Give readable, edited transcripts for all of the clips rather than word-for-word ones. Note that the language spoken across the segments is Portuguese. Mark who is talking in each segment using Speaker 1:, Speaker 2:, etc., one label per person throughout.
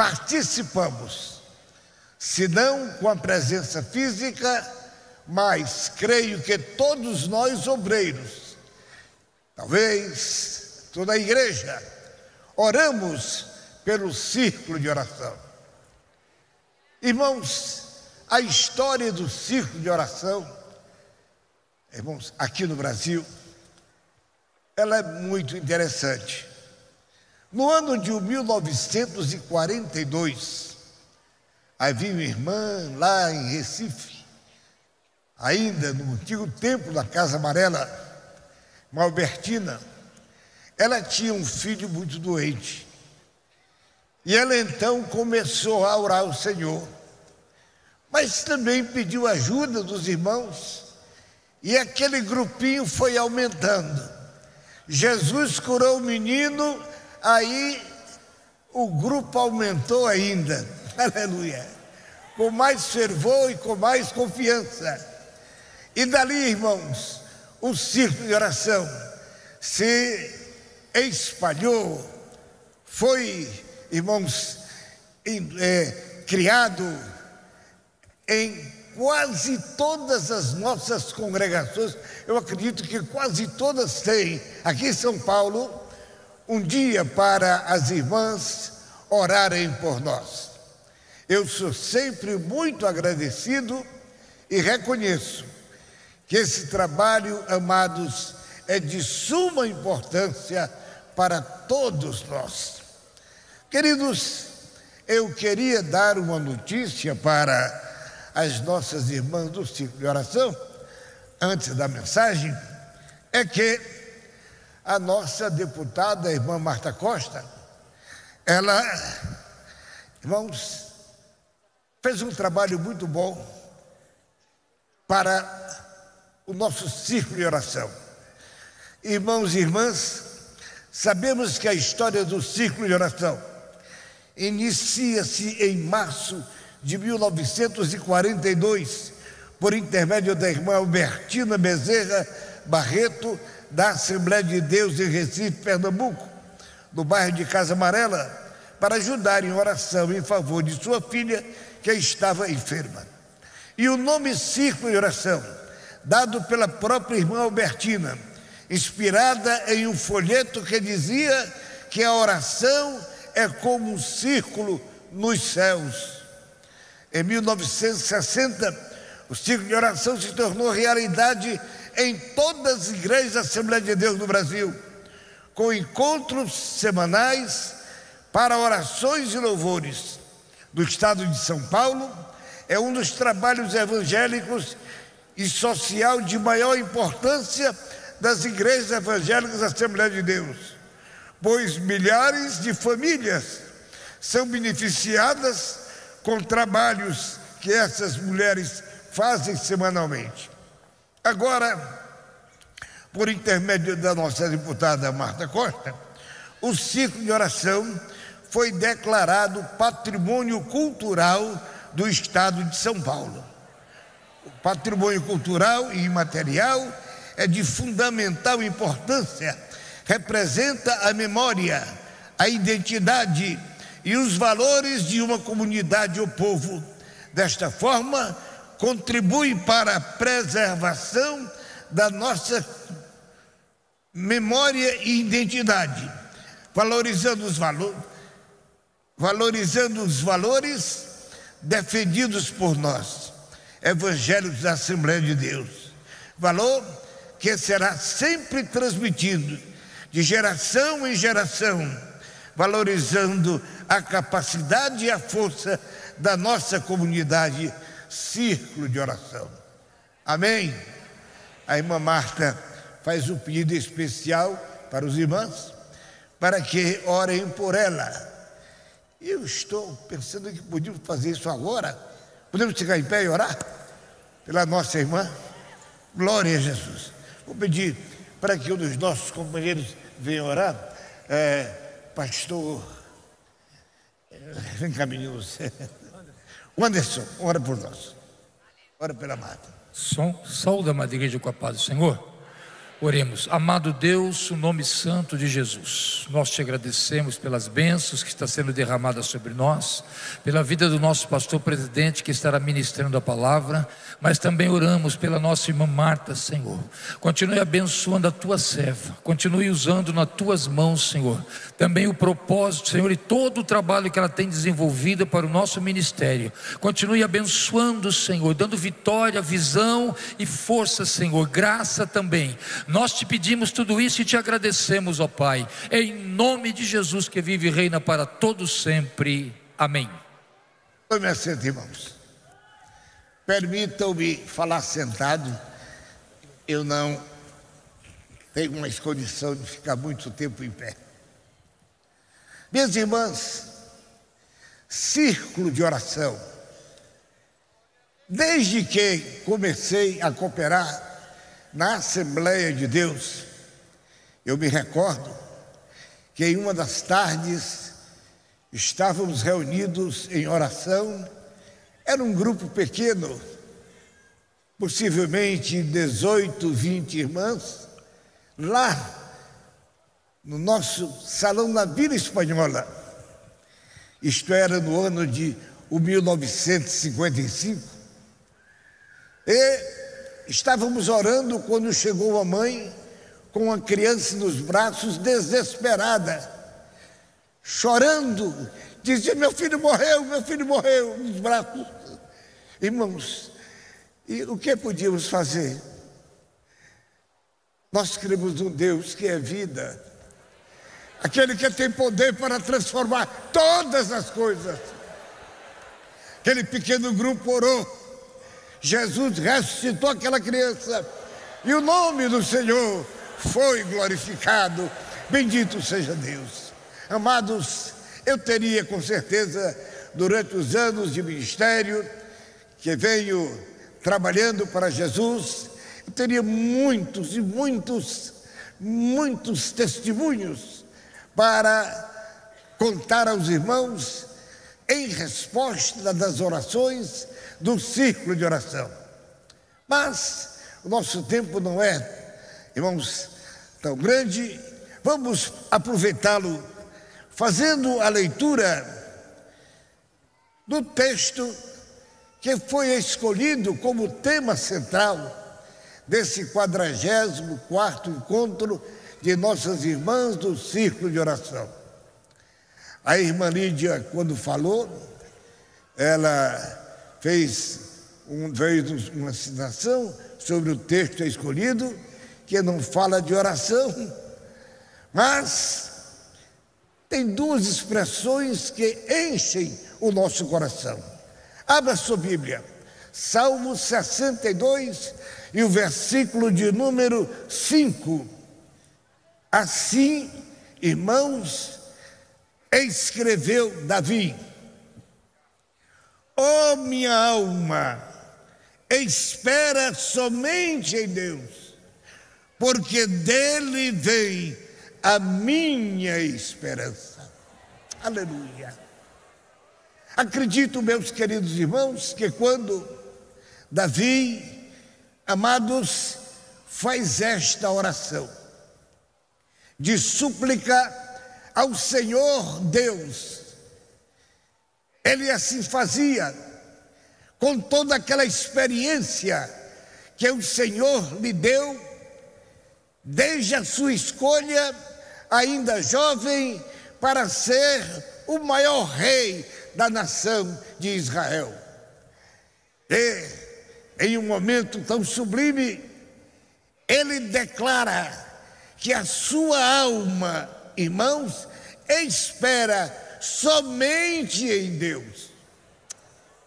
Speaker 1: participamos, se não com a presença física, mas creio que todos nós obreiros, talvez toda a igreja, oramos pelo círculo de oração. Irmãos, a história do círculo de oração, irmãos, aqui no Brasil, ela é muito interessante. No ano de 1942, havia uma irmã lá em Recife, ainda no antigo templo da Casa Amarela, uma Albertina. Ela tinha um filho muito doente. E ela então começou a orar ao Senhor, mas também pediu ajuda dos irmãos, e aquele grupinho foi aumentando. Jesus curou o menino, aí o grupo aumentou ainda, aleluia, com mais fervor e com mais confiança. E dali, irmãos, o círculo de oração se espalhou, foi, irmãos, criado em quase todas as nossas congregações. Eu acredito que quase todas têm, aqui em São Paulo, um dia para as irmãs orarem por nós. Eu sou sempre muito agradecido e reconheço que esse trabalho, amados, é de suma importância para todos nós. Queridos, eu queria dar uma notícia para as nossas irmãs do círculo de oração, antes da mensagem, é que a nossa deputada, a irmã Marta Costa, ela, irmãos, fez um trabalho muito bom para o nosso círculo de oração. Irmãos e irmãs, sabemos que a história do círculo de oração inicia-se em março de 1942, por intermédio da irmã Albertina Bezerra Barreto, da Assembleia de Deus em Recife, Pernambuco, no bairro de Casa Amarela, para ajudar em oração em favor de sua filha, que estava enferma. E o nome Círculo de Oração, dado pela própria irmã Albertina, inspirada em um folheto que dizia que a oração é como um círculo nos céus. Em 1960, o círculo de oração se tornou realidade em todas as igrejas da Assembleia de Deus no Brasil, com encontros semanais para orações e louvores. Do estado de São Paulo, é um dos trabalhos evangélicos e social de maior importância das igrejas evangélicas da Assembleia de Deus, pois milhares de famílias são beneficiadas com trabalhos que essas mulheres fazem semanalmente. Agora, por intermédio da nossa deputada Marta Costa, o círculo de oração foi declarado Patrimônio Cultural do Estado de São Paulo. O patrimônio cultural e imaterial é de fundamental importância, representa a memória, a identidade e os valores de uma comunidade ou povo. Desta forma, contribui para a preservação da nossa memória e identidade, valorizando os valores defendidos por nós, evangélicos da Assembleia de Deus. Valor que será sempre transmitido de geração em geração, valorizando a capacidade e a força da nossa comunidade, círculo de oração. Amém? A irmã Marta faz um pedido especial para os irmãos, para que orem por ela. Eu estou pensando que podíamos fazer isso agora. Podemos chegar em pé e orar pela nossa irmã? Glória a Jesus. Vou pedir para que um dos nossos companheiros venha orar. Pastor, vem cá, menino, você. O Anderson, ora por nós. Ora pela Marta.
Speaker 2: Saúde, amada igreja, com a paz do Senhor. Oremos. Amado Deus, o nome santo de Jesus, nós te agradecemos pelas bênçãos que está sendo derramadas sobre nós, pela vida do nosso pastor presidente que estará ministrando a palavra, mas também oramos pela nossa irmã Marta, Senhor. Continue abençoando a tua serva, continue usando nas tuas mãos, Senhor, também o propósito, Senhor, e todo o trabalho que ela tem desenvolvido para o nosso ministério. Continue abençoando, Senhor, dando vitória, visão e força, Senhor, graça também. Nós te pedimos tudo isso e te agradecemos, ó Pai, em nome de Jesus que vive e reina para todos sempre. Amém.
Speaker 1: Tome assento, irmãos. Permitam-me falar sentado. Eu não tenho mais condição de ficar muito tempo em pé. Minhas irmãs, círculo de oração. Desde que comecei a cooperar na Assembleia de Deus, eu me recordo que em uma das tardes estávamos reunidos em oração. Era um grupo pequeno, possivelmente 18, 20 irmãs, lá no nosso salão na Vila Espanhola. Isto era no ano de 1955. E estávamos orando quando chegou a mãe com a criança nos braços, desesperada, chorando, dizia: meu filho morreu, nos braços. Irmãos, e o que podíamos fazer? Nós cremos num Deus que é vida, aquele que tem poder para transformar todas as coisas. Aquele pequeno grupo orou, Jesus ressuscitou aquela criança e o nome do Senhor foi glorificado. Bendito seja Deus. Amados, eu teria com certeza, durante os anos de ministério que venho trabalhando para Jesus, eu teria muitos e muitos testemunhos para contar aos irmãos em resposta das orações do círculo de oração. Mas o nosso tempo não é, irmãos, tão grande. Vamos aproveitá-lo fazendo a leitura do texto que foi escolhido como tema central desse 44º encontro de nossas irmãs do círculo de oração. A irmã Lídia, quando falou, ela fez uma citação sobre o texto escolhido, que não fala de oração, mas tem duas expressões que enchem o nosso coração. Abra sua Bíblia, Salmo 62 e o versículo de número 5. Assim, irmãos, escreveu Davi: ó minha alma, espera somente em Deus, porque dele vem a minha esperança. Aleluia. Acredito, meus queridos irmãos, que quando Davi, amados, faz esta oração de súplica ao Senhor Deus, ele assim fazia com toda aquela experiência que o Senhor lhe deu desde a sua escolha, ainda jovem, para ser o maior rei da nação de Israel. E em um momento tão sublime, ele declara que a sua alma, irmãos, espera somente em Deus.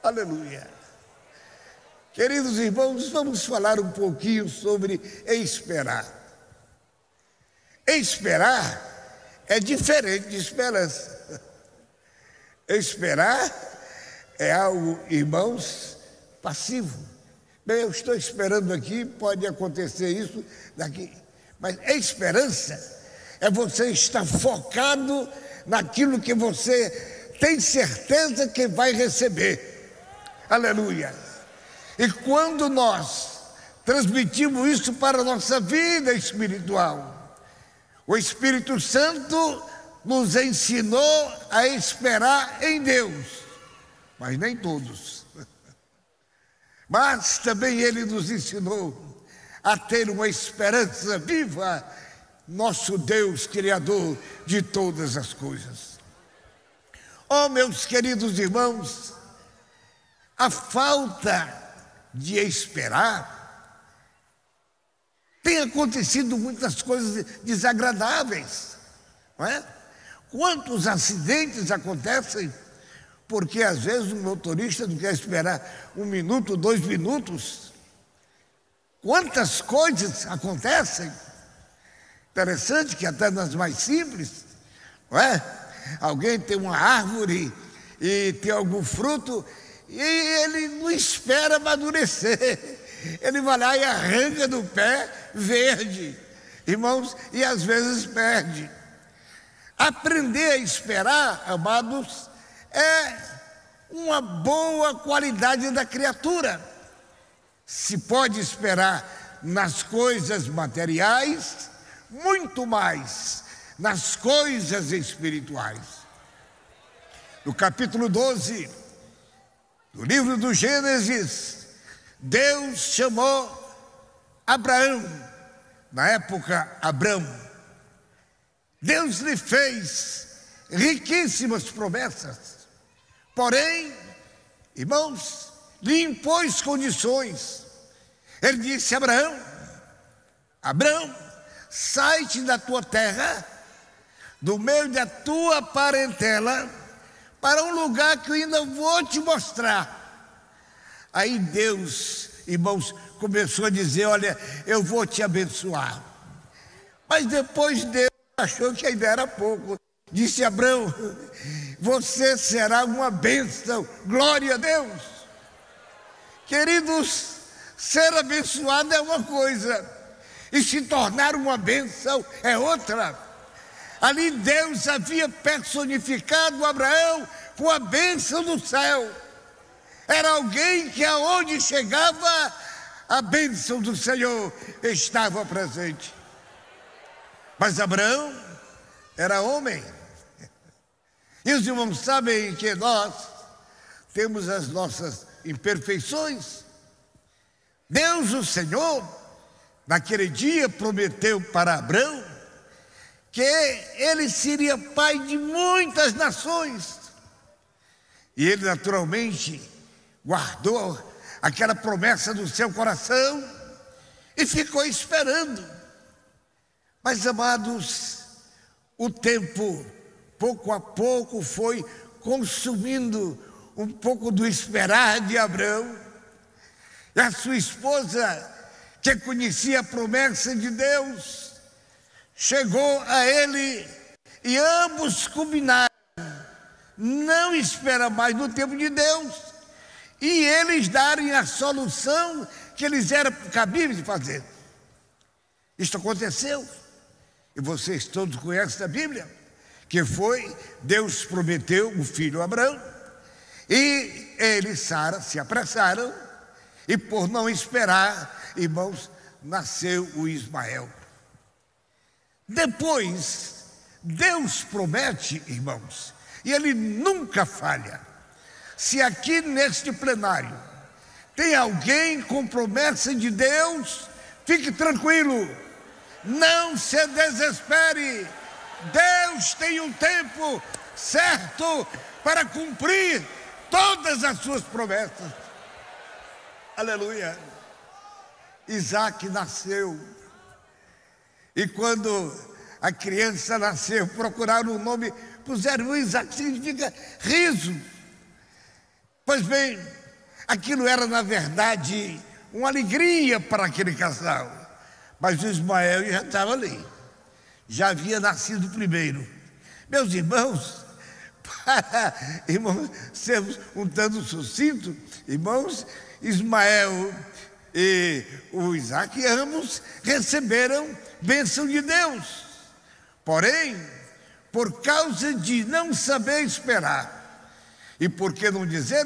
Speaker 1: Aleluia. Queridos irmãos, vamos falar um pouquinho sobre esperar. Esperar é diferente de esperança. Esperar é algo, irmãos, passivo. Bem, eu estou esperando aqui, pode acontecer isso daqui. Mas a esperança é você estar focado naquilo que você tem certeza que vai receber. Aleluia. E quando nós transmitimos isso para a nossa vida espiritual. O Espírito Santo nos ensinou a esperar em Deus, mas nem todos. Mas também Ele nos ensinou a ter uma esperança viva, nosso Deus Criador de todas as coisas. Oh, meus queridos irmãos, a falta de esperar tem acontecido muitas coisas desagradáveis, não é? Quantos acidentes acontecem porque às vezes o motorista não quer esperar 1 minuto, 2 minutos. Quantas coisas acontecem. Interessante que até nas mais simples, não é? Alguém tem uma árvore e tem algum fruto e ele não espera amadurecer. Ele vai lá e arranca do pé verde, irmãos, e às vezes perde. Aprender a esperar, amados, é uma boa qualidade da criatura. Se pode esperar nas coisas materiais, muito mais nas coisas espirituais. No capítulo 12 do livro do Gênesis, Deus chamou Abraão, na época Abrão. Deus lhe fez riquíssimas promessas, porém, irmãos, lhe impôs condições. Ele disse a Abraão: Abraão, sai-te da tua terra, do meio da tua parentela, para um lugar que eu ainda vou te mostrar. Aí Deus, irmãos, começou a dizer: olha, eu vou te abençoar. Mas depois Deus achou que ainda era pouco. Disse a Abraão: você será uma bênção. Glória a Deus. Queridos, ser abençoado é uma coisa, e se tornar uma bênção é outra. Ali Deus havia personificado Abraão com a bênção do céu. Era alguém que aonde chegava, a bênção do Senhor estava presente. Mas Abraão era homem. E os irmãos sabem que nós temos as nossas imperfeições. Deus, o Senhor, naquele dia prometeu para Abraão que ele seria pai de muitas nações. E ele naturalmente guardou aquela promessa no seu coração e ficou esperando. Mas, amados, o tempo, pouco a pouco, foi consumindo um pouco do esperar de Abraão. E a sua esposa, que conhecia a promessa de Deus, chegou a ele e ambos combinaram não esperar mais no tempo de Deus e eles darem a solução que eles eram cabíveis de fazer. Isto aconteceu, e vocês todos conhecem a Bíblia, que foi, Deus prometeu o filho a Abraão, e ele e Sara se apressaram, e por não esperar, irmãos, nasceu o Ismael. Depois, Deus promete, irmãos, e Ele nunca falha. Se aqui neste plenário tem alguém com promessa de Deus, fique tranquilo, não se desespere. Deus tem um tempo certo para cumprir todas as suas promessas. Aleluia. Isaac nasceu. E quando a criança nasceu, procuraram um nome, puseram Isaac, significa riso. Pois bem, aquilo era na verdade uma alegria para aquele casal. Mas o Ismael já estava ali, já havia nascido primeiro. Meus irmãos, para irmãos, sermos um tanto sucinto, irmãos, Ismael e o Isaac ambos receberam bênção de Deus. Porém, por causa de não saber esperar, E por que não dizer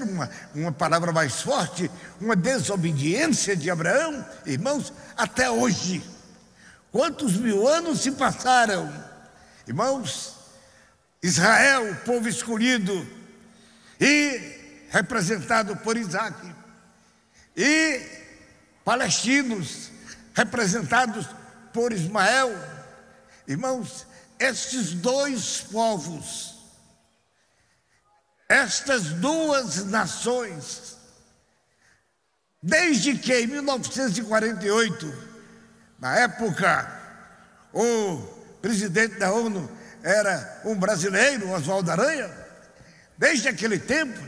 Speaker 1: uma palavra mais forte, uma desobediência de Abraão, irmãos, até hoje. Quantos mil anos se passaram, irmãos? Israel, o povo escolhido, e representado por Isaac, e palestinos, representados por Ismael. Irmãos, estes dois povos, estas duas nações, desde que em 1948, na época, o presidente da ONU era um brasileiro, Oswaldo Aranha, desde aquele tempo,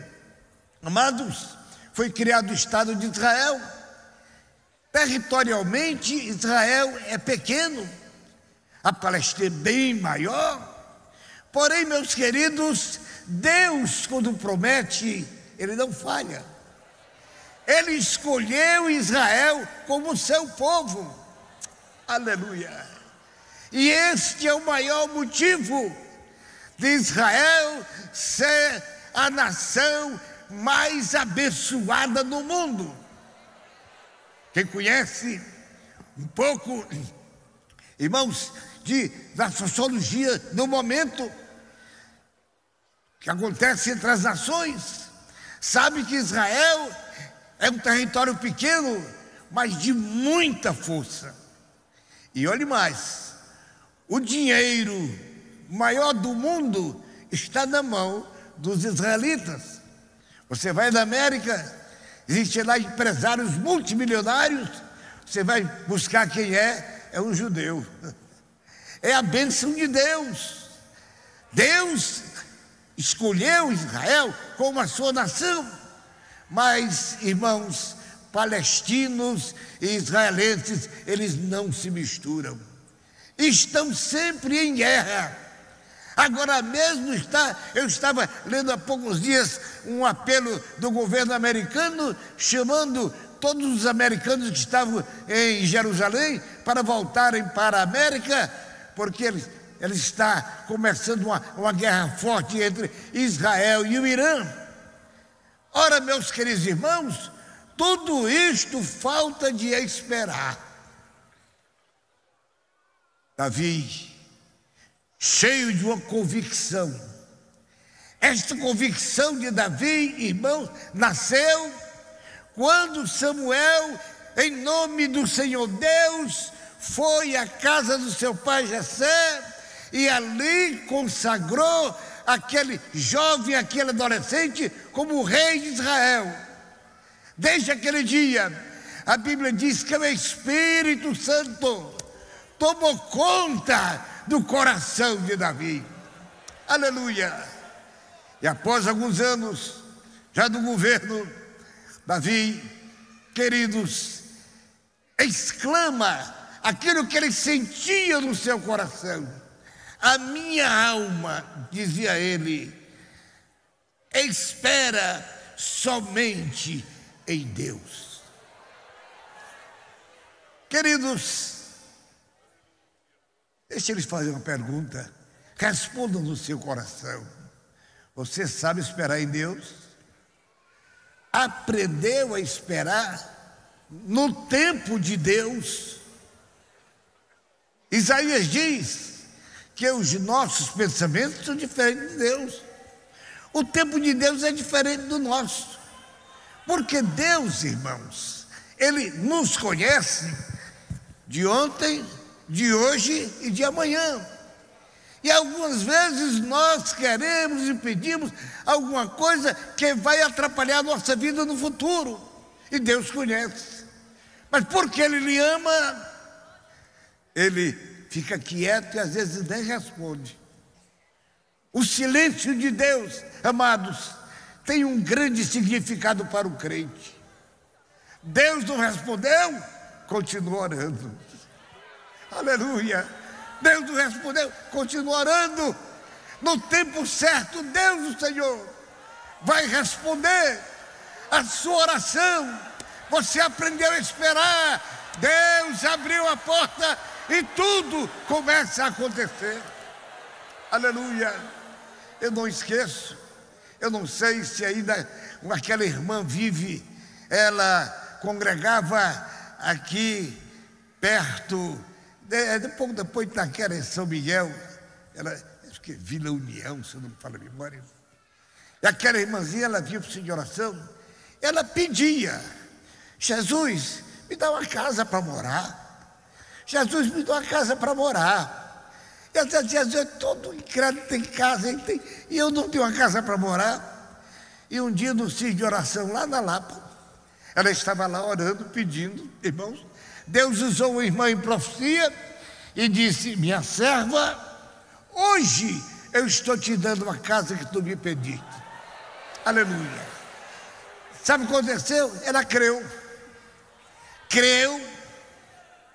Speaker 1: amados, foi criado o Estado de Israel. Territorialmente, Israel é pequeno, a Palestina é bem maior. Porém, meus queridos, Deus, quando promete, Ele não falha. Ele escolheu Israel como seu povo. Aleluia! E este é o maior motivo de Israel ser a nação mais abençoada no mundo. Quem conhece um pouco, irmãos, da sociologia do momento que acontece entre as nações, sabe que Israel é um território pequeno, mas de muita força. E olhe mais, o dinheiro maior do mundo está na mão dos israelitas. Você vai na América, existem lá empresários multimilionários, você vai buscar quem é um judeu. É a bênção de Deus. Deus escolheu Israel como a sua nação, mas, irmãos, palestinos e israelenses, eles não se misturam, estão sempre em guerra. Agora mesmo eu estava lendo há poucos dias um apelo do governo americano, chamando todos os americanos que estavam em Jerusalém para voltarem para a América, porque ele está começando uma guerra forte entre Israel e o Irã. Ora, meus queridos irmãos, tudo isto falta de esperar. Davi, cheio de uma convicção. Esta convicção de Davi, irmãos, nasceu quando Samuel, em nome do Senhor Deus, foi à casa do seu pai Jessé e ali consagrou aquele jovem, aquele adolescente como rei de Israel. Desde aquele dia, a Bíblia diz que o Espírito Santo tomou conta do coração de Davi. Aleluia! E após alguns anos, já do governo, Davi, queridos, exclama aquilo que ele sentia no seu coração. A minha alma, dizia ele, espera somente em Deus. Queridos, deixa eles fazer uma pergunta. Respondam no seu coração. Você sabe esperar em Deus? Aprendeu a esperar no tempo de Deus? Isaías diz que os nossos pensamentos são diferentes de Deus. O tempo de Deus é diferente do nosso. Porque Deus, irmãos, Ele nos conhece de ontem, de hoje e de amanhã. E algumas vezes nós queremos e pedimos alguma coisa que vai atrapalhar a nossa vida no futuro. E Deus conhece. Mas porque Ele lhe ama, Ele fica quieto e às vezes nem responde. O silêncio de Deus, amados, tem um grande significado para o crente. Deus não respondeu, continua orando. Aleluia! Deus não respondeu, continua orando. No tempo certo, Deus, o Senhor, vai responder a sua oração. Você aprendeu a esperar, Deus abriu a porta e tudo começa a acontecer. Aleluia! Eu não esqueço, Eu não sei se ainda aquela irmã vive. Ela congregava aqui perto, pouco depois de Itaquera, em São Miguel. Ela, acho que é Vila União, se eu não me falo a memória. E aquela irmãzinha, ela vinha para o de oração. Ela pedia: Jesus, me dá uma casa para morar. Jesus, me dá uma casa para morar. E ela dizia: Jesus, todo incrédulo tem casa, e eu não tenho uma casa para morar. E um dia, no CIS de oração, lá na Lapa, ela estava lá orando, pedindo, irmãos. Deus usou uma irmã em profecia e disse: minha serva, hoje eu estou te dando uma casa que tu me pediste. Aleluia. Sabe o que aconteceu? Ela creu,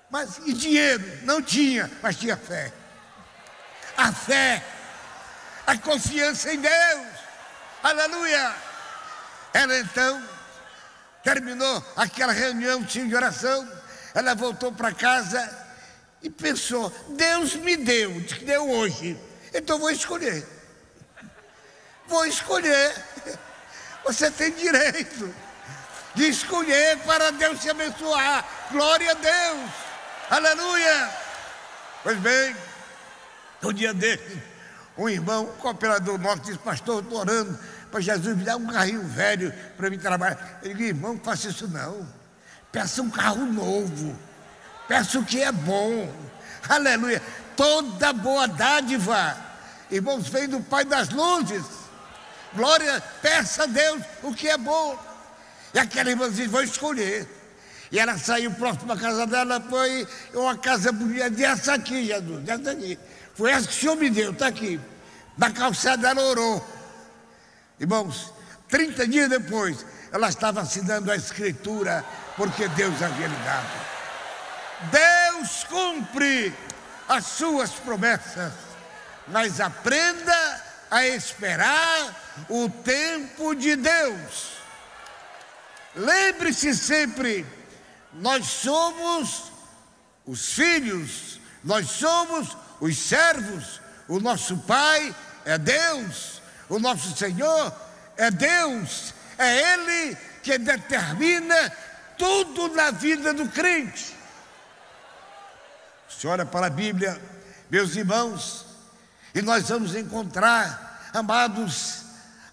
Speaker 1: mas e dinheiro? Não tinha, mas tinha fé. A fé, a confiança em Deus. Aleluia. Ela então terminou aquela reunião de oração. Ela voltou para casa e pensou: Deus me deu, deu hoje, então vou escolher. Você tem direito de escolher para Deus te abençoar. Glória a Deus. Aleluia. Pois bem, um dia desse, um irmão, um cooperador nosso, disse: pastor, estou orando para Jesus me dar um carrinho velho para mim trabalhar. Eu digo: irmão, não faça isso não. Peça um carro novo. Peça o que é bom. Aleluia. Toda boa dádiva, irmãos, vem do Pai das luzes. Glória, peça a Deus o que é bom. E aquela irmã disse: vou escolher. E ela saiu próximo à casa dela, foi uma casa bonita, dessa aqui, Jesus, dessa aqui. Foi essa que o Senhor me deu, está aqui. Na calçada ela orou. Irmãos, 30 dias depois, ela estava assinando a escritura, porque Deus havia lhe dado. Deus cumpre as suas promessas, mas aprenda a esperar o tempo de Deus. Lembre-se sempre, nós somos os filhos, nós somos os servos. O nosso Pai é Deus, o nosso Senhor é Deus. É Ele que determina tudo na vida do crente. Se olha para a Bíblia, meus irmãos, e nós vamos encontrar, amados,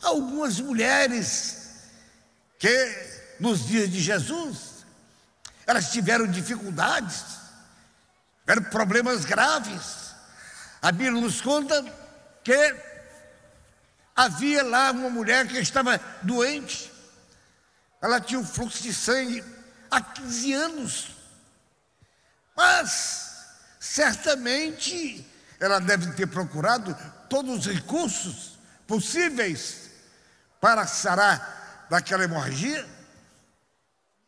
Speaker 1: algumas mulheres que nos dias de Jesus, elas tiveram dificuldades, tiveram problemas graves. A Bíblia nos conta que havia lá uma mulher que estava doente. Ela tinha um fluxo de sangue há 15 anos. Mas, certamente, ela deve ter procurado todos os recursos possíveis para sarar daquela hemorragia.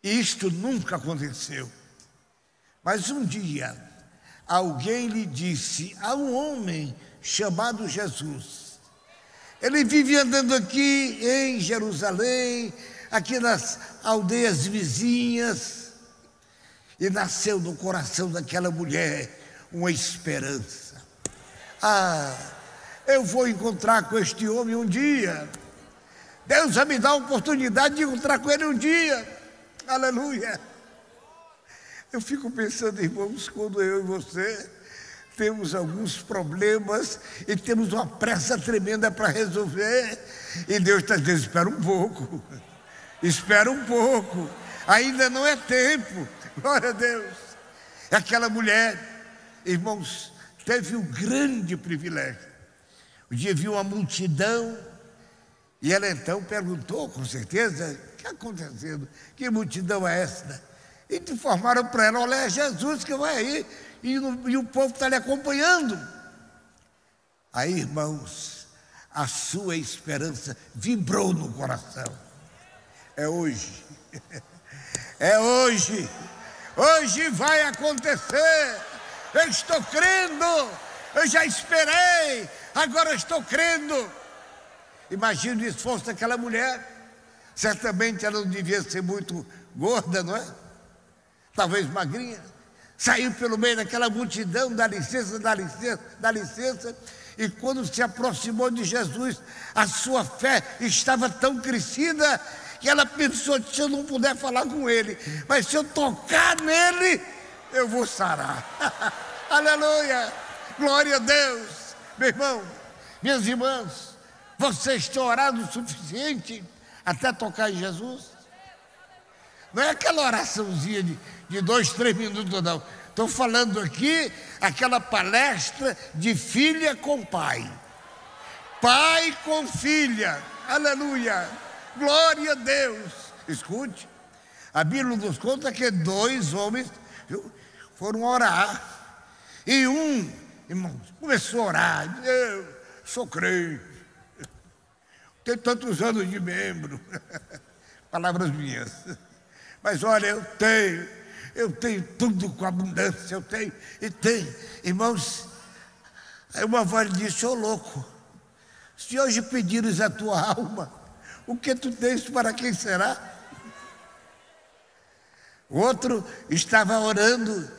Speaker 1: E isto nunca aconteceu. Mas um dia, alguém lhe disse: há um homem chamado Jesus. Ele vive andando aqui em Jerusalém, aqui nas aldeias vizinhas. E nasceu no coração daquela mulher uma esperança. Eu vou encontrar com este homem um dia. Deus vai me dar a oportunidade de encontrar com ele um dia. Aleluia. Eu fico pensando, irmãos, quando eu e você temos alguns problemas e temos uma pressa tremenda para resolver, e Deus está dizendo: espera um pouco, ainda não é tempo. Glória a Deus. Aquela mulher, irmãos, teve um grande privilégio. Um dia viu uma multidão e ela então perguntou, com certeza: o que está acontecendo? Que multidão é esta? E informaram para ela: olha, é Jesus que vai aí, e o povo está lhe acompanhando. Aí, irmãos, a sua esperança vibrou no coração. É hoje. É hoje. Hoje vai acontecer. Eu estou crendo. Eu já esperei, agora eu estou crendo. Imagina o esforço daquela mulher. Certamente ela não devia ser muito gorda, não é? Talvez magrinha. Saiu pelo meio daquela multidão: dá licença, dá licença, dá licença. E quando se aproximou de Jesus, a sua fé estava tão crescida que ela pensou: se eu não puder falar com ele, mas se eu tocar nele, eu vou sarar. Aleluia, glória a Deus. Meu irmão, minhas irmãs, vocês têm orado o suficiente até tocar em Jesus? Não é aquela oraçãozinha de 2, 3 minutos, não. Estou falando aqui aquela palestra de filha com pai, pai com filha. Aleluia, glória a Deus. Escute, a Bíblia nos conta que 2 homens foram orar, e irmãos, começou a orar: eu sou crente, tenho tantos anos de membro, palavras minhas, mas olha, eu tenho tudo com abundância, eu tenho, irmãos. Aí uma voz disse: ô louco, se hoje pedires a tua alma, o que tu tens, para quem será? O outro estava orando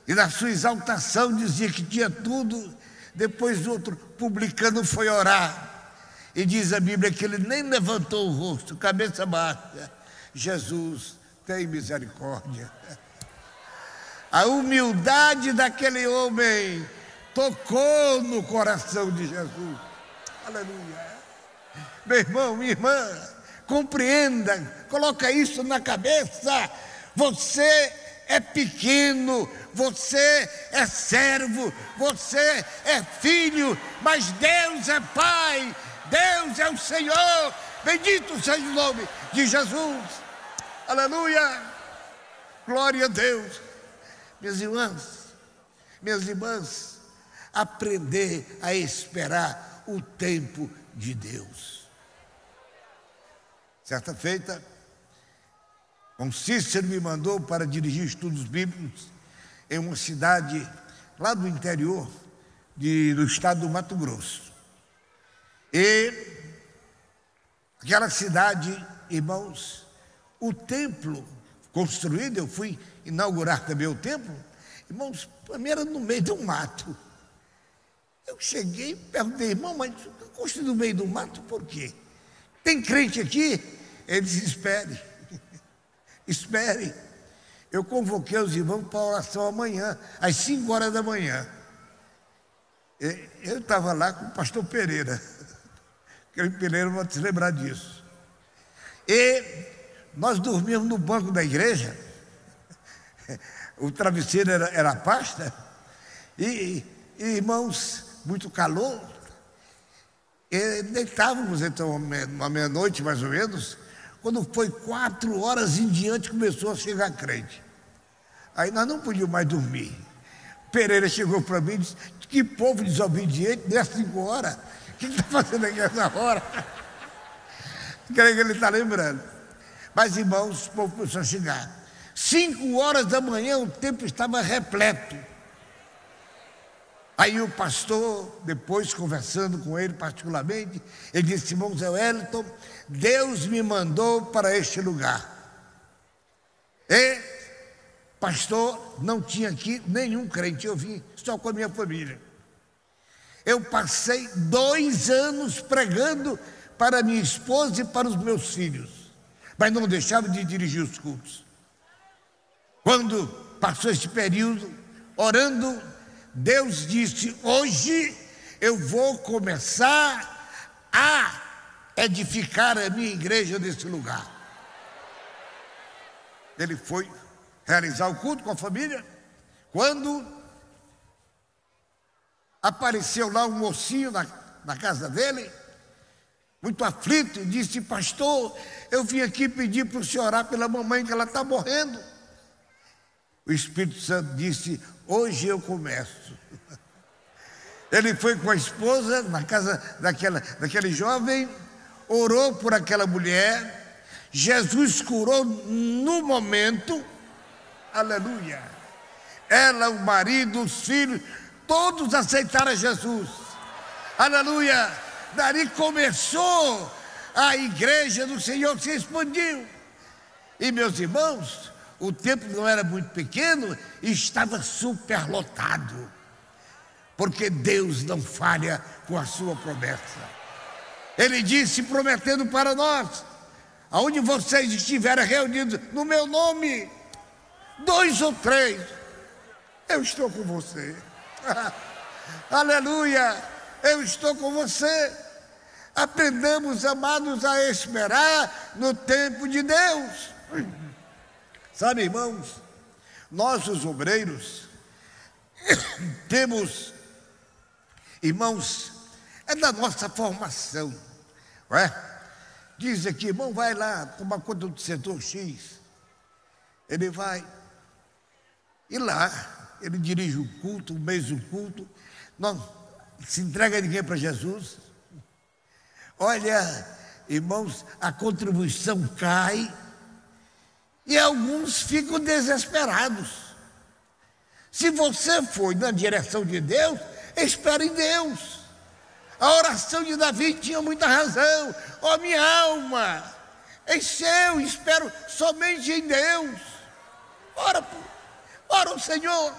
Speaker 1: e na sua exaltação dizia que tinha tudo. Depois o outro, publicano, foi orar, e diz a Bíblia que ele nem levantou o rosto, cabeça baixa. Jesus, tem misericórdia. A humildade daquele homem tocou no coração de Jesus. Aleluia. Meu irmão, minha irmã, compreenda, coloca isso na cabeça. Você é pequeno, você é servo, você é filho, mas Deus é Pai, Deus é o Senhor. Bendito seja o nome de Jesus. Aleluia, glória a Deus. Minhas irmãs, aprender a esperar o tempo de Deus. Certa feita, Cícero me mandou para dirigir estudos bíblicos em uma cidade lá do interior do estado do Mato Grosso. E aquela cidade, irmãos, o templo construído, eu fui inaugurar também o templo, irmãos, para mim era no meio de um mato. Eu cheguei e perguntei: irmão, mas construído no meio do mato por quê? Tem crente aqui? Ele disse: espere, espere. Eu convoquei os irmãos para a oração amanhã, às 5 horas da manhã. Eu estava lá com o pastor Pereira. Aquele Pereira vai se lembrar disso. E nós dormíamos no banco da igreja. O travesseiro era pasta. E irmãos, muito calor. E deitávamos então uma meia-noite mais ou menos. Quando foi 4 horas em diante, começou a chegar crente. Aí nós não podíamos mais dormir. Pereira chegou para mim e disse: que povo desobediente, nessas 5 horas. O que está fazendo aqui nessa hora? Creio que ele está lembrando. Mas, irmãos, o povo começou a chegar. 5 horas da manhã, o templo estava repleto. Aí o pastor, depois conversando com ele particularmente, ele disse: irmão Zé Wellington, Deus me mandou para este lugar. E, pastor, não tinha aqui nenhum crente, eu vim só com a minha família. Eu passei 2 anos pregando para minha esposa e para os meus filhos, mas não deixava de dirigir os cultos. Quando passou esse período, orando, Deus disse: hoje eu vou começar a edificar a minha igreja nesse lugar. Ele foi realizar o culto com a família, quando apareceu lá um mocinho na casa dele, muito aflito, e disse: pastor, eu vim aqui pedir para o senhor orar pela mamãe, que ela está morrendo. O Espírito Santo disse: hoje eu começo. Ele foi com a esposa na casa daquele jovem, orou por aquela mulher, Jesus curou no momento, aleluia. Ela, o marido, os filhos, todos aceitaram a Jesus, aleluia. Dali começou a igreja do Senhor, se expandiu. E meus irmãos, o templo não era muito pequeno e estava superlotado. porque Deus não falha com a sua promessa. Ele disse, prometendo para nós: aonde vocês estiverem reunidos no meu nome, 2 ou 3, eu estou com você. Aleluia, eu estou com você. Aprendamos, amados, a esperar no tempo de Deus. Sabe, irmãos, nós os obreiros temos, irmãos, é da nossa formação, não é? Diz aqui, irmão, vai lá tomar conta do setor X. Ele vai, e lá ele dirige o culto, um mês do culto, não se entrega ninguém para Jesus. Olha, irmãos, a contribuição cai e alguns ficam desesperados. Se você foi na direção de Deus, espere em Deus. A oração de Davi tinha muita razão. Ó, minha alma, eu espero somente em Deus. Ora o Senhor.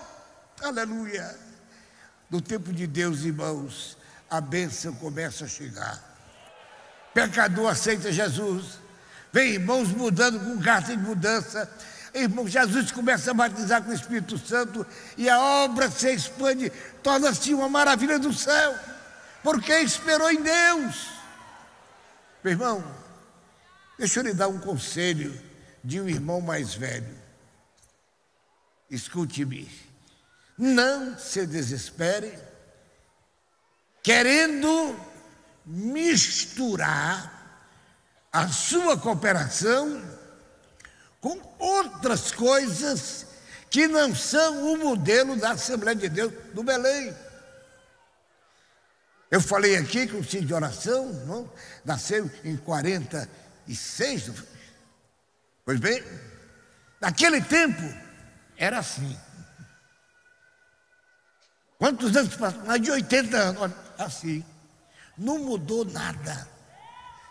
Speaker 1: Aleluia. No tempo de Deus, irmãos, a bênção começa a chegar. Pecador aceita Jesus. Vem irmãos mudando com carta de mudança. Irmão, Jesus começa a batizar com o Espírito Santo e a obra se expande, torna-se uma maravilha do céu, porque esperou em Deus. Meu irmão, deixa eu lhe dar um conselho de um irmão mais velho. Escute-me, não se desespere querendo misturar a sua cooperação com outras coisas que não são o modelo da Assembleia de Deus do Belém. Eu falei aqui que o Círculo de Oração não, nasceu em 46. Pois bem, naquele tempo era assim. Quantos anos passaram? Mais de 80 anos, assim. Não mudou nada.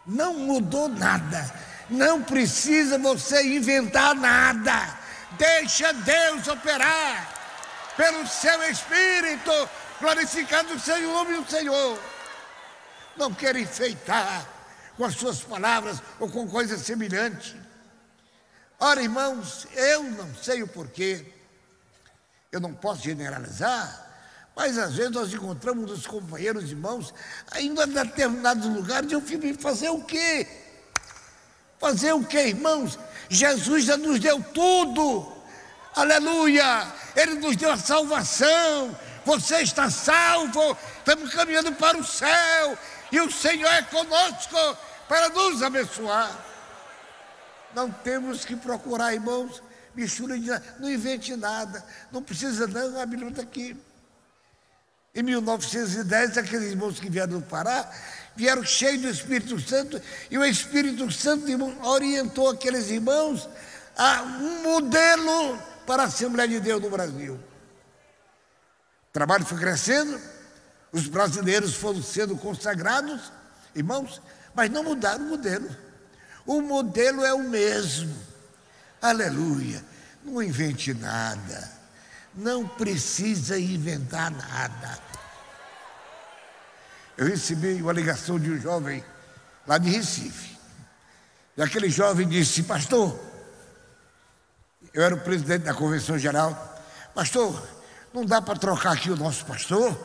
Speaker 1: Não mudou nada. Não precisa você inventar nada. Deixa Deus operar pelo seu Espírito, glorificando o seu nome do Senhor. Não quer enfeitar com as suas palavras ou com coisas semelhantes. Ora, irmãos, eu não sei o porquê. Eu não posso generalizar. Mas às vezes nós encontramos os companheiros, irmãos, ainda em determinados lugares, eu fico, fazer o quê? Fazer o quê, irmãos? Jesus já nos deu tudo. Aleluia! Ele nos deu a salvação. Você está salvo. Estamos caminhando para o céu. E o Senhor é conosco para nos abençoar. Não temos que procurar, irmãos, mistura de nada. Não invente nada. Não precisa não, a Bíblia está aqui. Em 1910, aqueles irmãos que vieram do Pará, vieram cheios do Espírito Santo, e o Espírito Santo, irmão, orientou aqueles irmãos a um modelo para a Assembleia de Deus no Brasil. O trabalho foi crescendo, os brasileiros foram sendo consagrados, irmãos, mas não mudaram o modelo. O modelo é o mesmo. Aleluia. Não invente nada. Não precisa inventar nada. Eu recebi uma ligação de um jovem lá de Recife. E aquele jovem disse: pastor, eu era o presidente da Convenção Geral, pastor, não dá para trocar aqui o nosso pastor?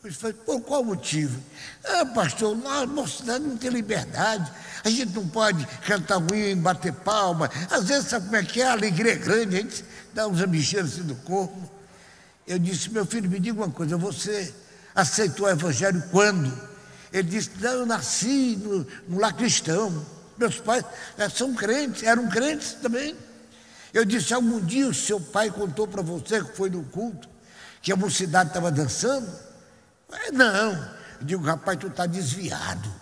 Speaker 1: Eu falei: por qual motivo? Pastor, nossa cidade não tem liberdade, a gente não pode cantar um hino, bater palma, às vezes sabe como é que é, a alegria é grande, a gente dá uns ambicheiros assim do corpo. Eu disse: meu filho, me diga uma coisa, você aceitou o evangelho quando? Ele disse: não, eu nasci no lar cristão, meus pais são crentes, eram crentes também. Eu disse: algum dia o seu pai contou para você que foi no culto, que a mocidade estava dançando? Não. Eu digo: rapaz, tu está desviado,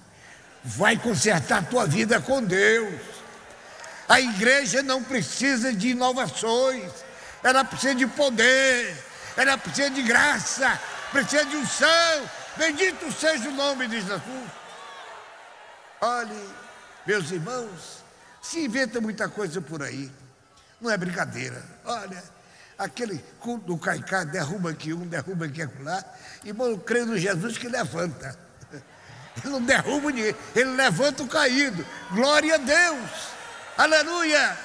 Speaker 1: vai consertar a tua vida com Deus. A igreja não precisa de inovações, ela precisa de poder, ela precisa de graça, precisa de unção. Bendito seja o nome de Jesus. Olhe, meus irmãos, se inventa muita coisa por aí, não é brincadeira. Olha, aquele culto do Caicá, derruba aqui um, derruba aqui acolá. Irmão, eu creio no Jesus que levanta. Ele não derruba ninguém, ele levanta o caído. Glória a Deus, aleluia.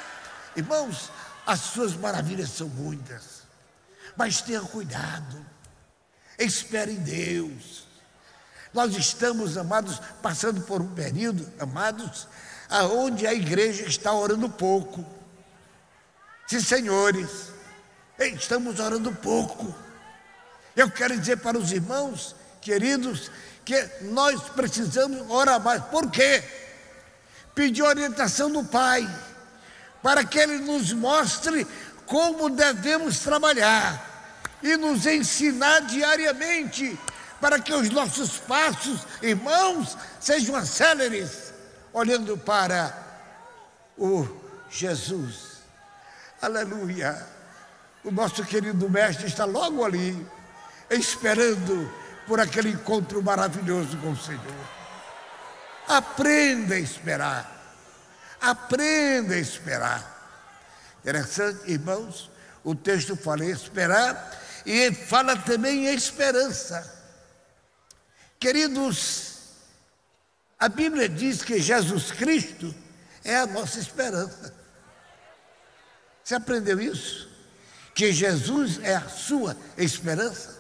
Speaker 1: Irmãos, as suas maravilhas são muitas, mas tenha cuidado, espere em Deus. Nós estamos, amados, passando por um período, amados, aonde a igreja está orando pouco. Sim, senhores, estamos orando pouco. Eu quero dizer para os irmãos queridos que nós precisamos orar mais. Por quê? Pedir orientação do Pai, para que Ele nos mostre como devemos trabalhar e nos ensinar diariamente, para que os nossos passos, irmãos, sejam céleres, olhando para o Jesus. Aleluia. O nosso querido mestre está logo ali, esperando por aquele encontro maravilhoso com o Senhor. Aprenda a esperar. Aprenda a esperar. Interessante, irmãos, o texto fala em esperar e fala também em esperança. Queridos, a Bíblia diz que Jesus Cristo é a nossa esperança. Você aprendeu isso? Que Jesus é a sua esperança?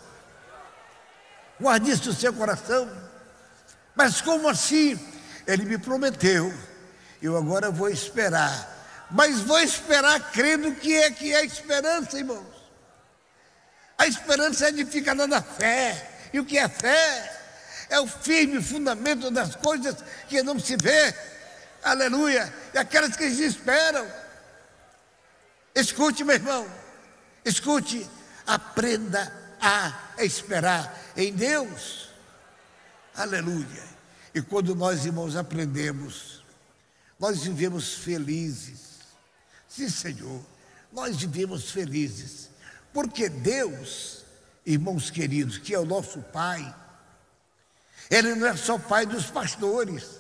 Speaker 1: Guarde isso no seu coração. Mas como assim? Ele me prometeu, eu agora vou esperar. Mas vou esperar crendo que é a esperança, irmãos. A esperança é edificada na fé. E o que é fé? É o firme fundamento das coisas que não se vê. Aleluia. E aquelas que se esperam. Escute, meu irmão. Escute. Aprenda a esperar em Deus. Aleluia. E quando nós, irmãos, aprendemos, nós vivemos felizes. Sim, Senhor, nós vivemos felizes. Porque Deus, irmãos queridos, que é o nosso Pai, Ele não é só pai dos pastores,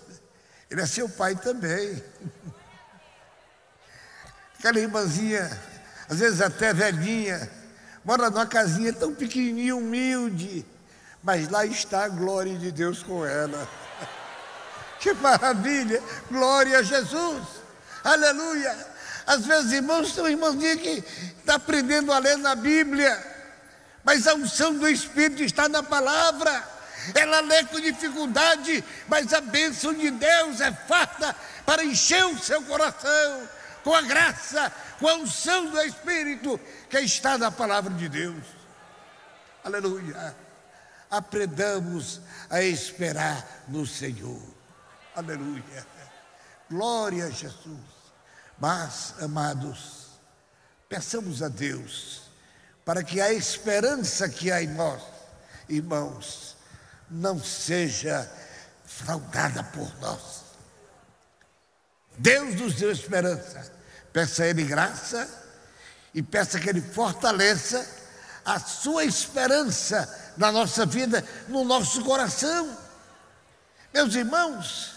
Speaker 1: Ele é seu pai também. Aquela irmãzinha, às vezes até velhinha, mora numa casinha tão pequenininha, humilde, mas lá está a glória de Deus com ela. Que maravilha, glória a Jesus, aleluia. Às vezes, irmãos, tem um irmãozinho que está aprendendo a ler na Bíblia, mas a unção do Espírito está na palavra. Ela lê com dificuldade, mas a bênção de Deus é farta para encher o seu coração com a graça, com a unção do Espírito que está na palavra de Deus. Aleluia. Aprendamos a esperar no Senhor. Aleluia. Glória a Jesus. Mas, amados, peçamos a Deus para que a esperança que há em nós, irmãos, não seja fraudada por nós. Deus nos deu esperança. Peça a Ele graça e peça que Ele fortaleça a sua esperança na nossa vida, no nosso coração. Meus irmãos,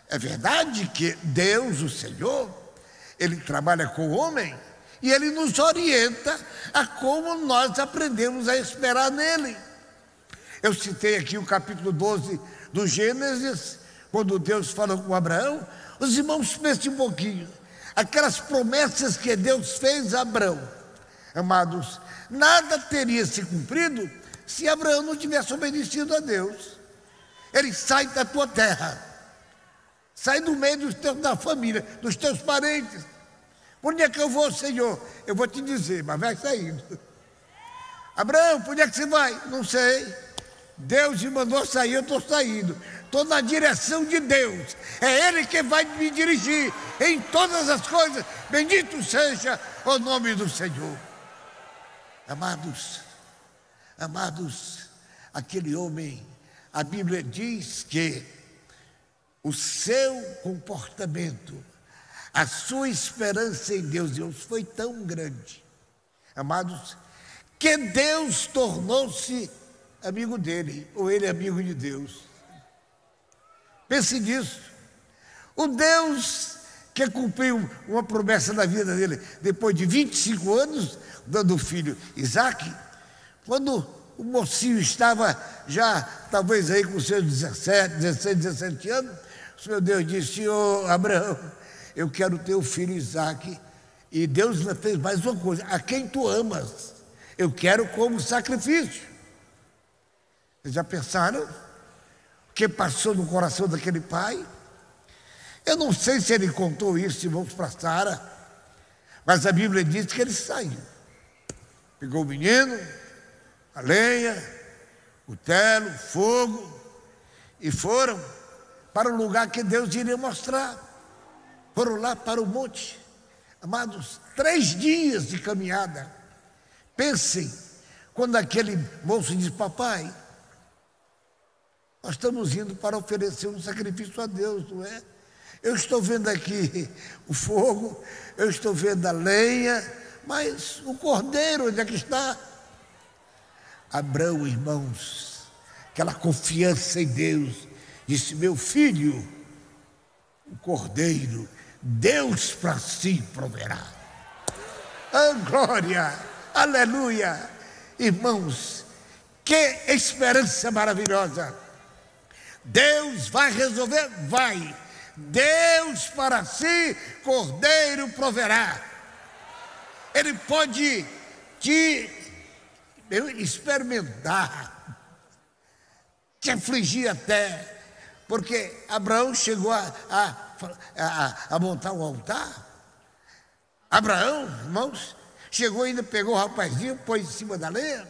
Speaker 1: é verdade que Deus, o Senhor, Ele trabalha com o homem e Ele nos orienta a como nós aprendemos a esperar nele. Eu citei aqui o capítulo 12 do Gênesis, quando Deus falou com Abraão. Os irmãos pensem um pouquinho, aquelas promessas que Deus fez a Abraão, amados, nada teria se cumprido se Abraão não tivesse obedecido a Deus. Ele sai da tua terra, sai do meio da família, dos teus parentes. Por onde é que eu vou, Senhor? Eu vou te dizer, mas vai saindo. Abraão, por onde é que você vai? Não sei. Deus me mandou sair, eu estou saindo. Estou na direção de Deus. É Ele que vai me dirigir em todas as coisas. Bendito seja o nome do Senhor. Amados, aquele homem, a Bíblia diz que o seu comportamento, a sua esperança em Deus foi tão grande, amados, que Deus tornou-se amigo dele, ou ele amigo de Deus. Pense nisso. O Deus que cumpriu uma promessa na vida dele, depois de 25 anos, dando o filho Isaque, quando o mocinho estava já, talvez aí com seus 17 anos, o Senhor Deus disse: ô Abraão, eu quero ter o filho Isaque. E Deus ainda fez mais uma coisa: a quem tu amas, eu quero como sacrifício. Vocês já pensaram o que passou no coração daquele pai? Eu não sei se ele contou isso, irmãos, para Sara, mas a Bíblia diz que ele saiu. Pegou o menino, a lenha, o telo, o fogo, e foram para o lugar que Deus iria mostrar. Foram lá para o monte. Amados, 3 dias de caminhada. Pensem, quando aquele moço diz: papai, nós estamos indo para oferecer um sacrifício a Deus, não é? Eu estou vendo aqui o fogo, eu estou vendo a lenha, mas o cordeiro, onde é que está? Abraão, irmãos, aquela confiança em Deus, disse: meu filho, o cordeiro, Deus para si proverá. Ah, glória, aleluia. Irmãos, que esperança maravilhosa. Deus vai resolver? Vai. Deus para si, cordeiro proverá. Ele pode te experimentar, te afligir até, porque Abraão chegou a montar um altar. Abraão, irmãos, chegou ainda, pegou o rapazinho, pôs em cima da lenha,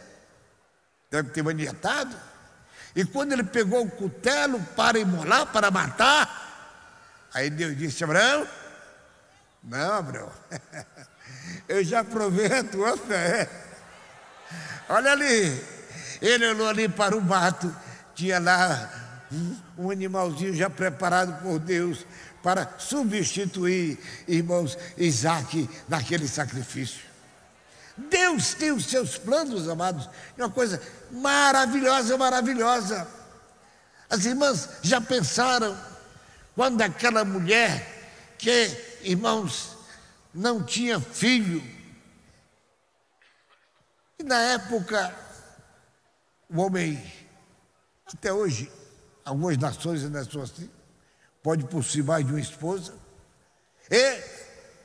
Speaker 1: deve ter maniatado, e quando ele pegou o cutelo para imolar, para matar, aí Deus disse: Abraão, não, Abraão, eu já provei a tua fé. Olha ali, ele olhou ali para o mato, tinha lá um animalzinho já preparado por Deus para substituir, irmãos, Isaque naquele sacrifício. Deus tem os seus planos, amados, é uma coisa maravilhosa, maravilhosa. As irmãs já pensaram quando aquela mulher que, irmãos, não tinha filho, e na época o homem, até hoje, algumas nações ainda são assim, pode possuir mais de uma esposa, e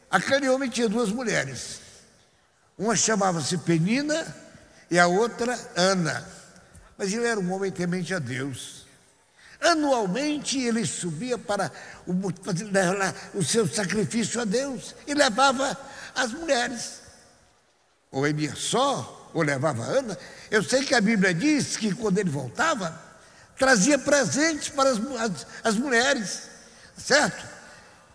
Speaker 1: aquele homem tinha 2 mulheres, uma chamava-se Penina e a outra Ana, mas ele era um homem temente a Deus. Anualmente ele subia para o seu sacrifício a Deus e levava as mulheres, ou ele ia só, ou levava a Ana. Eu sei que a Bíblia diz que quando ele voltava, trazia presentes para as mulheres, certo?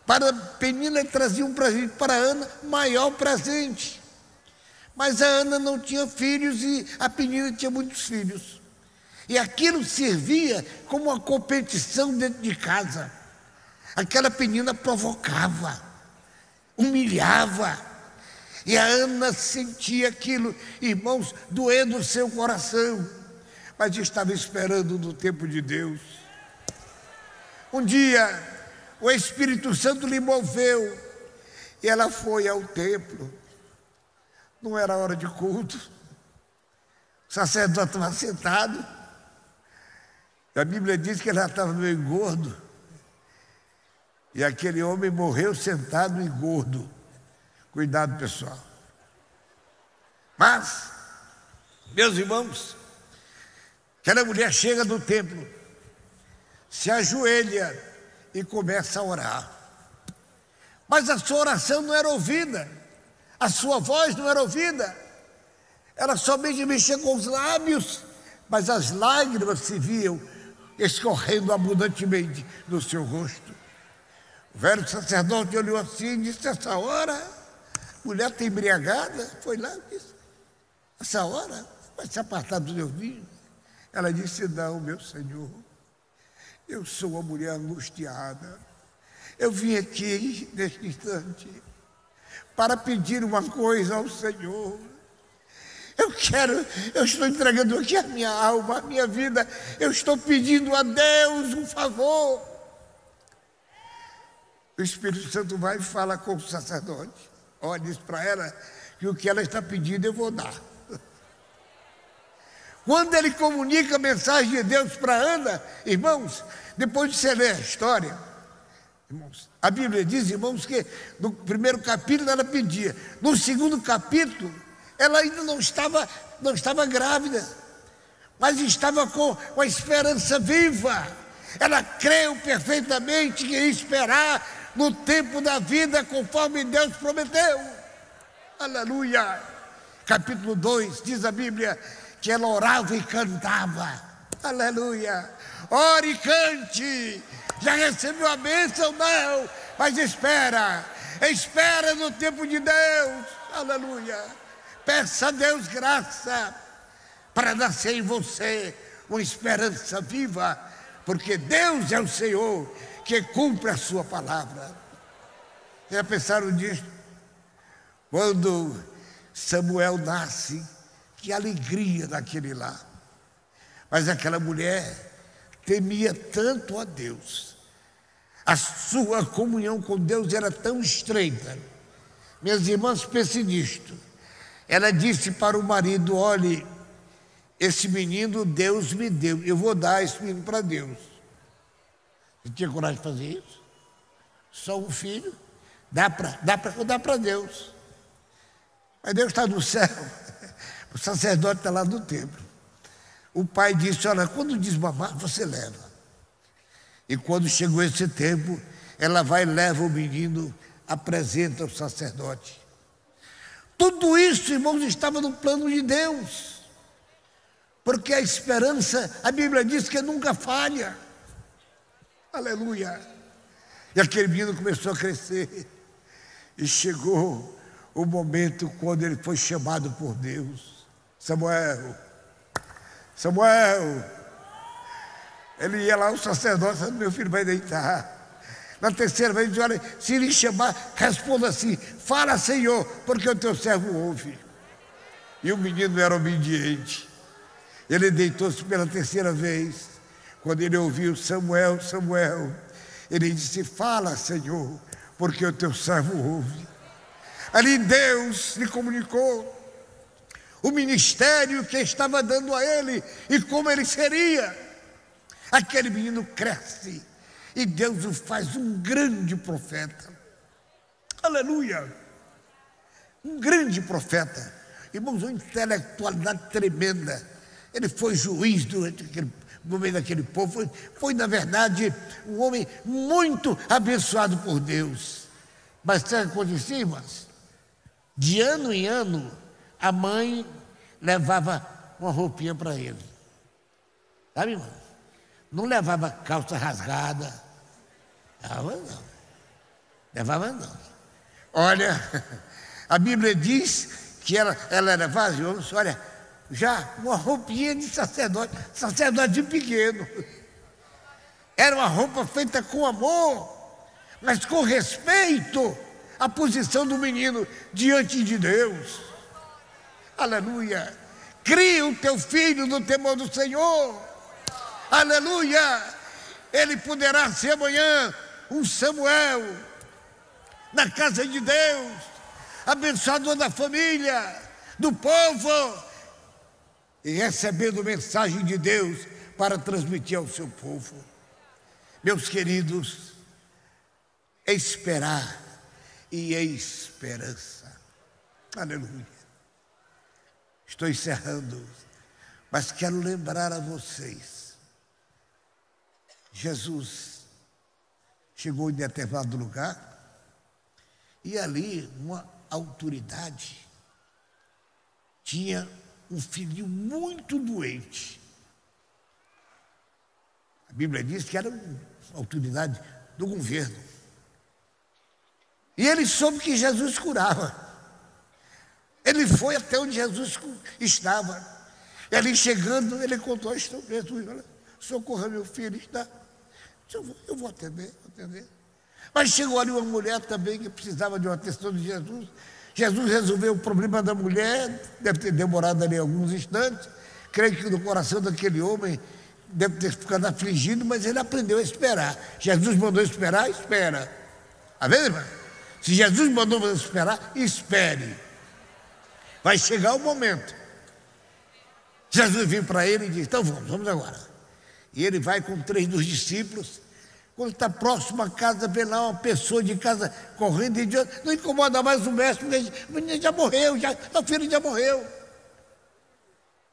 Speaker 1: Para Penina ele trazia um presente, para Ana, maior presente. Mas a Ana não tinha filhos e a Penina tinha muitos filhos. E aquilo servia como uma competição dentro de casa. Aquela Penina provocava, humilhava. E a Ana sentia aquilo, irmãos, doendo o seu coração, mas estava esperando no tempo de Deus. Um dia, o Espírito Santo lhe moveu e ela foi ao templo. Não era hora de culto, o sacerdote estava sentado, e a Bíblia diz que ele já estava meio gordo, e aquele homem morreu sentado e gordo. Cuidado, pessoal. Mas, meus irmãos, aquela mulher chega no templo, se ajoelha e começa a orar. Mas a sua oração não era ouvida, a sua voz não era ouvida, ela somente mexia com os lábios, mas as lágrimas se viam escorrendo abundantemente no seu rosto. O velho sacerdote olhou assim e disse: essa hora, a mulher está embriagada, foi lá e disse: essa hora vai se apartar do meu vinho. Ela disse: não, meu Senhor, eu sou uma mulher angustiada, eu vim aqui neste instante para pedir uma coisa ao Senhor. Eu estou entregando aqui a minha alma, a minha vida, eu estou pedindo a Deus um favor. o Espírito Santo vai e fala com o sacerdote. Olha, diz para ela que o que ela está pedindo eu vou dar. Quando ele comunica a mensagem de Deus para Ana, irmãos, depois de você ler a história, irmãos, a Bíblia diz, irmãos, que no primeiro capítulo ela pedia, no segundo capítulo ela ainda não estava grávida, mas estava com a esperança viva. Ela creu perfeitamente que ia esperar no tempo da vida conforme Deus prometeu. Aleluia! Capítulo 2 diz a Bíblia que ela orava e cantava. Aleluia! Ore e cante. Já recebeu a bênção? Não, mas espera no tempo de Deus. Aleluia! Peça a Deus graça para nascer em você uma esperança viva, porque Deus é o Senhor que cumpre a sua palavra. Já pensaram nisso? Quando Samuel nasce, que alegria daquele lá. Mas aquela mulher temia tanto a Deus, a sua comunhão com Deus era tão estreita. Minhas irmãs, pensem nisto. Ela disse para o marido: olhe, esse menino Deus me deu, eu vou dar esse menino para Deus. Você tinha coragem de fazer isso? Só um filho? Dá para Deus. Mas Deus está no céu, o sacerdote está lá no templo. O pai disse: olha, quando desmamar, você leva. E quando chegou esse tempo, ela vai e leva o menino, apresenta ao sacerdote. Tudo isso, irmãos, estava no plano de Deus, porque a esperança, a Bíblia diz que nunca falha. Aleluia! E aquele menino começou a crescer, e chegou o momento quando ele foi chamado por Deus. Samuel, ele ia lá, o sacerdote disse: meu filho vai deitar. Na terceira vez, olha, se ele chamar, responda assim: fala, Senhor, porque o teu servo ouve. E o menino era obediente. Ele deitou-se pela terceira vez. Quando ele ouviu Samuel, ele disse: fala, Senhor, porque o teu servo ouve. Ali Deus lhe comunicou o ministério que estava dando a ele e como ele seria. Aquele menino cresce e Deus o faz um grande profeta. Aleluia! Um grande profeta. Irmãos, uma intelectualidade tremenda. Ele foi juiz no meio daquele povo. Foi, na verdade, um homem muito abençoado por Deus. Mas sabe o que acontecia, irmãs? De ano em ano, a mãe levava uma roupinha para ele. Sabe, irmão? Não levava calça rasgada. Levava não. Olha, a Bíblia diz que ela levava, olha, já uma roupinha de sacerdote pequeno. Era uma roupa feita com amor, mas com respeito à posição do menino diante de Deus. Aleluia! Cria o teu filho no temor do Senhor. Aleluia! Ele poderá ser amanhã um Samuel na casa de Deus, abençoador da família, do povo, e recebendo mensagem de Deus para transmitir ao seu povo. Meus queridos, esperar e esperança. Aleluia. Estou encerrando, mas quero lembrar a vocês. Jesus chegou em determinado lugar e ali uma autoridade tinha um filhinho muito doente. A Bíblia diz que era uma autoridade do governo. E ele soube que Jesus curava. Ele foi até onde Jesus estava. E ali chegando, ele contou a história. Jesus, olha, socorra meu filho, está. Eu vou atender. Mas chegou ali uma mulher também que precisava de uma atenção de Jesus. Jesus resolveu o problema da mulher, deve ter demorado ali alguns instantes. Creio que no coração daquele homem deve ter ficado afligido, mas ele aprendeu a esperar. Jesus mandou esperar, espera. Está vendo, irmão? Se Jesus mandou você esperar, espere. Vai chegar o momento. Jesus veio para ele e disse: então vamos agora. E ele vai com 3 dos discípulos. Quando está próximo à casa, vê lá uma pessoa de casa correndo e diz: não incomoda mais o mestre, porque o menino já morreu, o filho já morreu.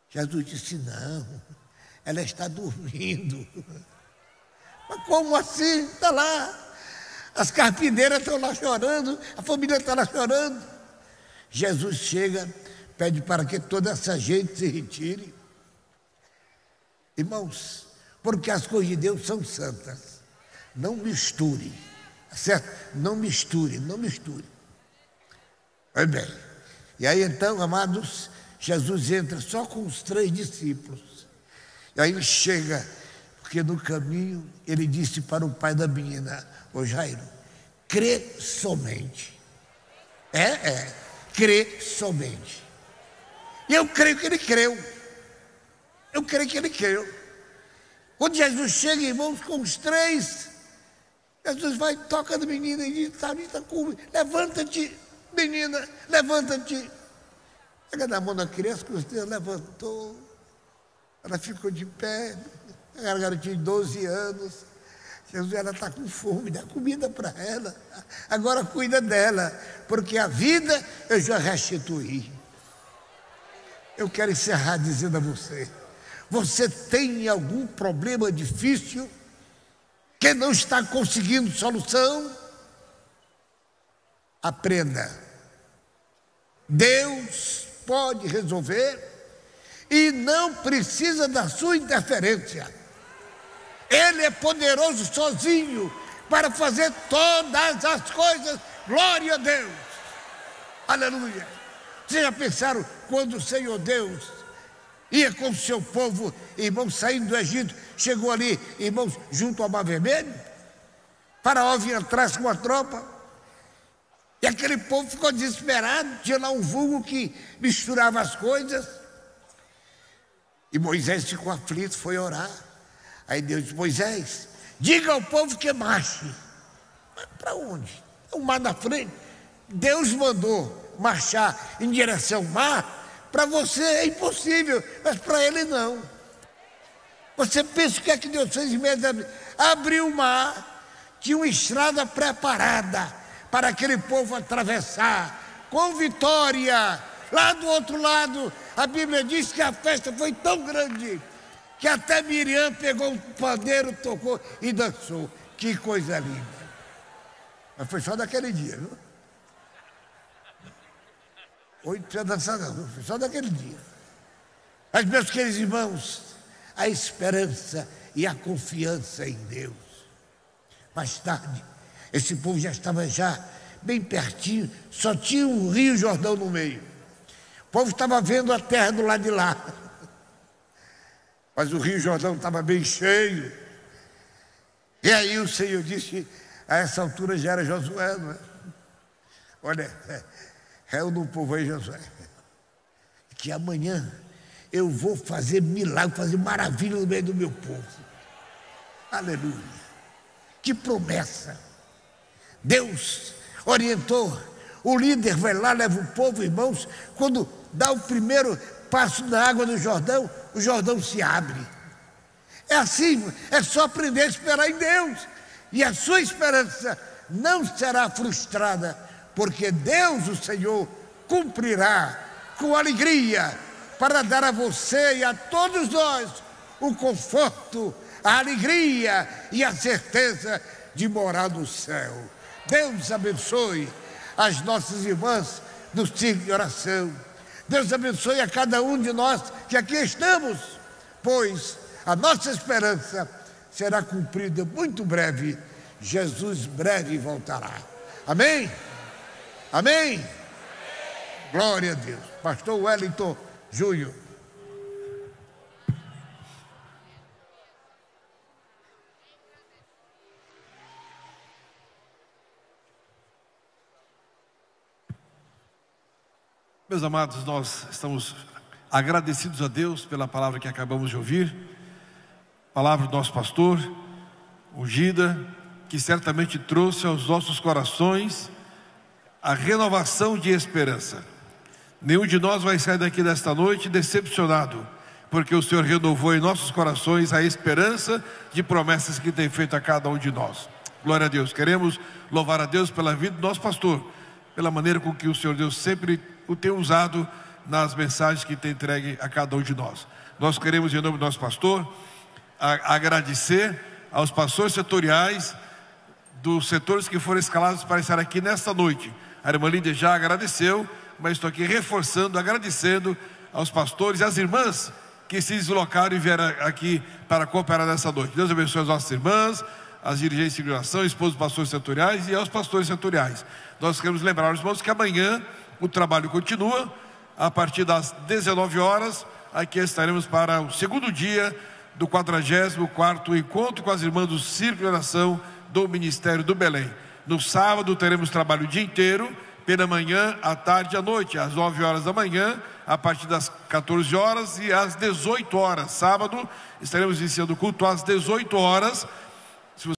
Speaker 1: Jesus disse: não, ela está dormindo. Mas como assim? Está lá. As carpineiras estão lá chorando, a família está lá chorando. Jesus chega, pede para que toda essa gente se retire. Irmãos, porque as coisas de Deus são santas. Não misture, certo? Não misture. Pois bem. E aí então, amados, Jesus entra só com os 3 discípulos. E aí ele chega, porque no caminho ele disse para o pai da menina: ô Jairo, crê somente. Crê somente. E eu creio que ele creu. Quando Jesus chega, irmãos, com os 3, Jesus vai, toca na menina e diz: Talita cumi, levanta-te, menina, levanta-te. Pega na mão da criança, que você levantou. Ela ficou de pé, a garotinha de 12 anos. Jesus, ela está com fome, dá comida para ela. Agora cuida dela, porque a vida eu já restituí. Eu quero encerrar dizendo a você: você tem algum problema difícil que não está conseguindo solução? Aprenda. Deus pode resolver e não precisa da sua interferência. Ele é poderoso sozinho para fazer todas as coisas. Glória a Deus. Aleluia. Vocês já pensaram quando o Senhor Deus ia com o seu povo, irmãos, saindo do Egito, chegou ali, irmãos, junto ao Mar Vermelho? Faraó vinha atrás com a tropa. E aquele povo ficou desesperado. Tinha lá um vulgo que misturava as coisas. E Moisés ficou aflito, foi orar. Aí Deus disse: Moisés, diga ao povo que marche. Mas para onde? O mar na frente. Deus mandou marchar em direção ao mar. Para você é impossível, mas para ele não. Você pensa o que é que Deus fez em meio? Abriu o mar, tinha uma estrada preparada para aquele povo atravessar, com vitória. Lá do outro lado, a Bíblia diz que a festa foi tão grande que até Miriam pegou um pandeiro, tocou e dançou. Que coisa linda. Mas foi só daquele dia, viu? Hoje não precisa dançar não, foi só daquele dia. Mas, meus queridos irmãos, a esperança e a confiança em Deus. Mais tarde, esse povo já estava bem pertinho, só tinha um rio Jordão no meio. O povo estava vendo a terra do lado de lá. Mas o rio Jordão estava bem cheio. E aí o Senhor disse: a essa altura já era Josué, não é? Olha, reúne o povo aí, Josué, que amanhã eu vou fazer milagre, fazer maravilha no meio do meu povo. Aleluia. Que promessa. Deus orientou. O líder vai lá, leva o povo, irmãos. Quando dá o primeiro passo na água do Jordão, o Jordão se abre. É assim, é só aprender a esperar em Deus. E a sua esperança não será frustrada, porque Deus, o Senhor, cumprirá com alegria para dar a você e a todos nós o conforto, a alegria e a certeza de morar no céu. Deus abençoe as nossas irmãs do círculo de oração. Deus abençoe a cada um de nós que aqui estamos, pois a nossa esperança será cumprida muito breve. Jesus breve voltará. Amém? Amém? Glória a Deus. Pastor Wellington Júnior.
Speaker 3: Meus amados, nós estamos agradecidos a Deus pela palavra que acabamos de ouvir, palavra do nosso pastor, ungida, que certamente trouxe aos nossos corações a renovação de esperança. Nenhum de nós vai sair daqui desta noite decepcionado, porque o Senhor renovou em nossos corações a esperança de promessas que tem feito a cada um de nós. Glória a Deus. Queremos louvar a Deus pela vida do nosso pastor, pela maneira com que o Senhor Deus sempre o tem usado nas mensagens que tem entregue a cada um de nós. Nós queremos, em nome do nosso pastor, agradecer aos pastores setoriais dos setores que foram escalados para estar aqui nesta noite. A irmã Lídia já agradeceu, mas estou aqui reforçando, agradecendo aos pastores e às irmãs que se deslocaram e vieram aqui para cooperar nessa noite. Deus abençoe as nossas irmãs, as dirigentes de congregação, esposos dos pastores setoriais e aos pastores setoriais. Nós queremos lembrar os irmãos que amanhã o trabalho continua, a partir das 19 horas, aqui estaremos para o segundo dia do 44º encontro com as irmãs do Círculo de Oração do Ministério do Belém. No sábado teremos trabalho o dia inteiro, pela manhã, à tarde e à noite, às 9 horas da manhã, a partir das 14 horas e às 18 horas. Sábado estaremos iniciando o culto às 18 horas